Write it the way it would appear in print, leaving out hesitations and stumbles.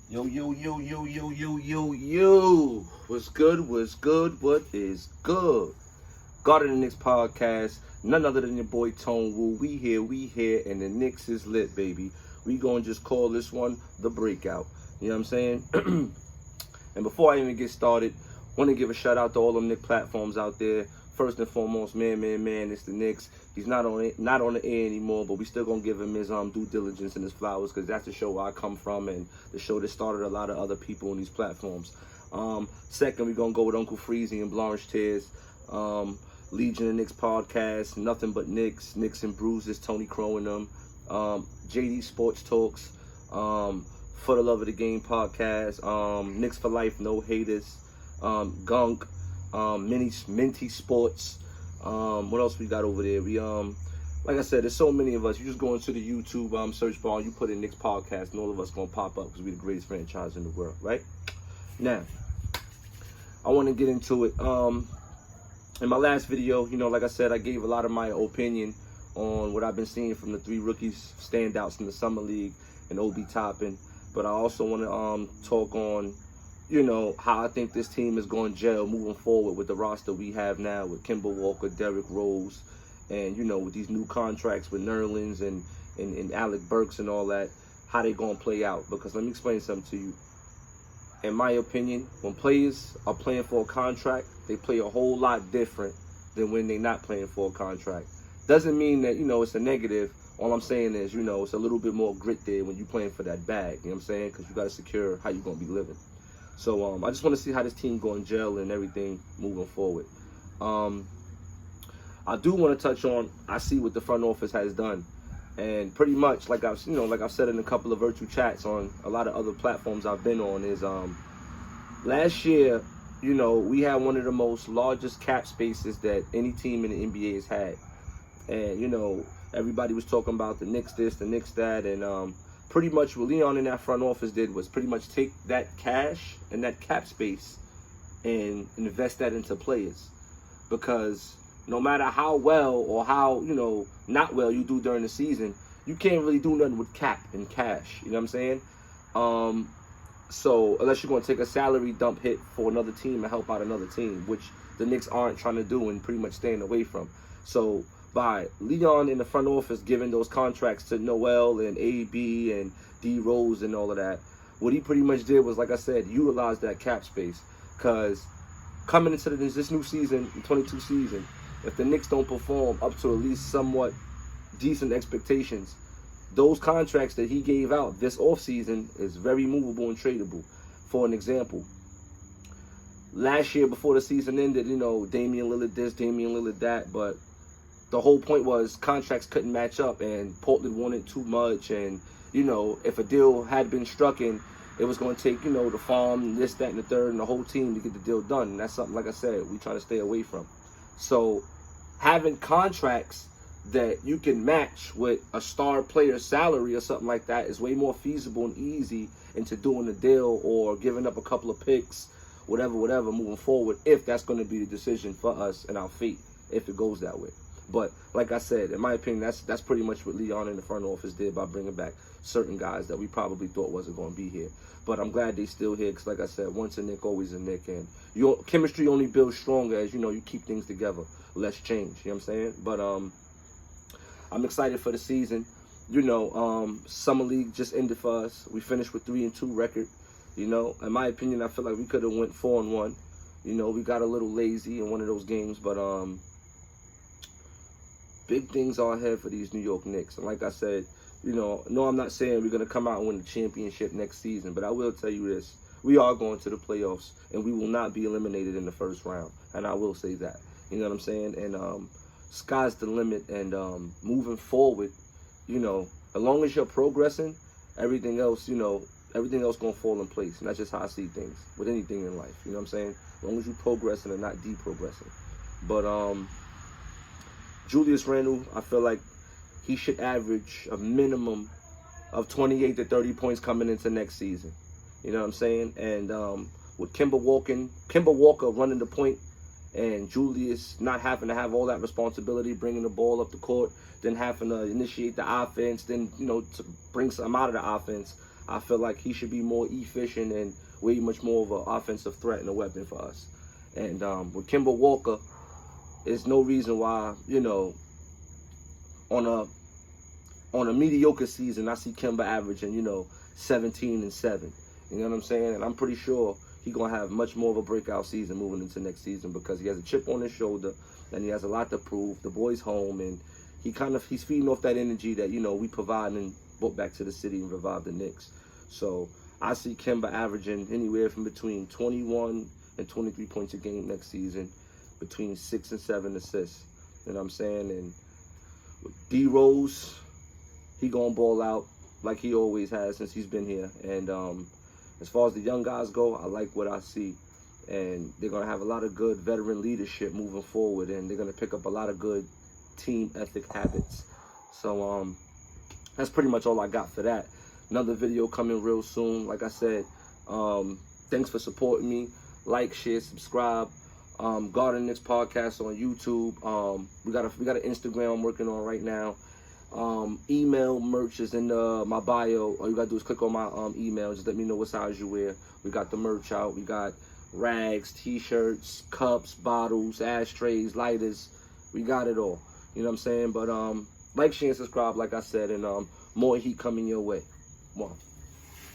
Yo, yo, yo, yo, yo, yo, yo, yo. What's good? What's good? What is good? Garden and Knicks podcast. None other than your boy Tone Wu. We here, and the Knicks is lit, baby. We gonna just call this one the Breakout. You know what I'm saying? And before I even get started, want to give a shout out to all them Knicks platforms out there. First and foremost, man, it's the Knicks. He's not on the air anymore, but we still gonna give him his due diligence and his flowers, because that's the show where I come from and the show that started a lot of other people on these platforms. Second, we're gonna go with Uncle Freezy and Blanche Tears. Legion of Knicks podcast, Nothing But Knicks, Knicks and Bruises, Tony Crow and them. JD Sports Talks, For the Love of the Game podcast, Knicks for Life, No Haters, Gunk, Minty Sports. What else we got over there? We like I said, there's so many of us. You just go into the YouTube search bar and you put in Knicks podcast, and all of us gonna pop up because we're the greatest franchise in the world, right? Now, I want to get into it. In my last video, like I said, I gave a lot of my opinion on what I've been seeing from the three rookies standouts in the summer league and Obi Toppin. But I also want to talk on, how I think this team is going to gel moving forward with the roster we have now with Kemba Walker, Derrick Rose, and, with these new contracts with Nerlens and Alec Burks and all that, how they going to play out. Because let me explain something to you. In my opinion, when players are playing for a contract, they play a whole lot different than when they're not playing for a contract. Doesn't mean that, it's a negative. All I'm saying is, it's a little bit more grit there when you're playing for that bag. You know what I'm saying? Because you got to secure how you're going to be living. So I just want to see how this team going to gel and everything moving forward. I do want to touch on, I see what the front office has done. And pretty much, like I've said in a couple of virtual chats on a lot of other platforms I've been on, is last year, we had one of the most largest cap spaces that any team in the NBA has had. And, everybody was talking about the Knicks this, the Knicks that, and pretty much what Leon in that front office did was pretty much take that cash and that cap space and invest that into players. Because no matter how well or how, not well you do during the season, you can't really do nothing with cap and cash. You know what I'm saying? So unless you're going to take a salary dump hit for another team and help out another team, which the Knicks aren't trying to do and pretty much staying away from. So by Leon in the front office giving those contracts to Noel and AB and D Rose and all of that, what he pretty much did was, like I said, utilize that cap space. Because coming into this new season, the 22 season, if the Knicks don't perform up to at least somewhat decent expectations, those contracts that he gave out this offseason is very movable and tradable. For an example, last year before the season ended, Damian Lillard this, Damian Lillard that, but the whole point was contracts couldn't match up and Portland wanted too much, and, if a deal had been struck in, it was going to take, the farm, this, that, and the third, and the whole team to get the deal done. And that's something, like I said, we try to stay away from. So having contracts that you can match with a star player's salary or something like that is way more feasible and easy into doing a deal or giving up a couple of picks, whatever, moving forward, if that's going to be the decision for us and our fate, if it goes that way. But like I said, in my opinion, that's pretty much what Leon in the front office did by bringing back certain guys that we probably thought wasn't going to be here. But I'm glad they're still here because, like I said, once a Knick, always a Knick. And chemistry only builds stronger as, you keep things together. Less change, you know what I'm saying? But I'm excited for the season. Summer League just ended for us. We finished with 3-2 record. In my opinion, I feel like we could have went 4-1. We got a little lazy in one of those games, but big things are ahead for these New York Knicks. And like I said, no, I'm not saying we're going to come out and win the championship next season, but I will tell you this. We are going to the playoffs, and we will not be eliminated in the first round. And I will say that. You know what I'm saying? And sky's the limit. And moving forward, as long as you're progressing, everything else, everything else going to fall in place. And that's just how I see things with anything in life. You know what I'm saying? As long as you're progressing and not deprogressing. But Julius Randle, I feel like he should average a minimum of 28 to 30 points coming into next season. You know what I'm saying? And with Kemba Walker running the point and Julius not having to have all that responsibility, bringing the ball up the court, then having to initiate the offense, then, to bring some out of the offense, I feel like he should be more efficient and way much more of an offensive threat and a weapon for us. And with Kemba Walker, there's no reason why, you know, on a mediocre season, I see Kemba averaging, you know, 17 and 7. You know what I'm saying? And I'm pretty sure he's going to have much more of a breakout season moving into next season because he has a chip on his shoulder and he has a lot to prove. The boy's home, and he's feeding off that energy that, you know, we provide and brought back to the city and revived the Knicks. So I see Kemba averaging anywhere from between 21 and 23 points a game next season, between 6 and 7 assists. You know what I'm saying? And with D-Rose, he gonna ball out like he always has since he's been here. And as far as the young guys go, I like what I see. And they're gonna have a lot of good veteran leadership moving forward, and they're gonna pick up a lot of good team ethic habits. So that's pretty much all I got for that. Another video coming real soon. Like I said, thanks for supporting me. Like, share, subscribe. Garden Knicks podcast on YouTube. We got an Instagram I'm working on right now. Email merch is in my bio. All you gotta do is click on my email. Just let me know what size you wear. We got the merch out. We got rags, t-shirts, cups, bottles, ashtrays, lighters. We got it all. You know what I'm saying? But like, share, and subscribe, like I said, and more heat coming your way. One.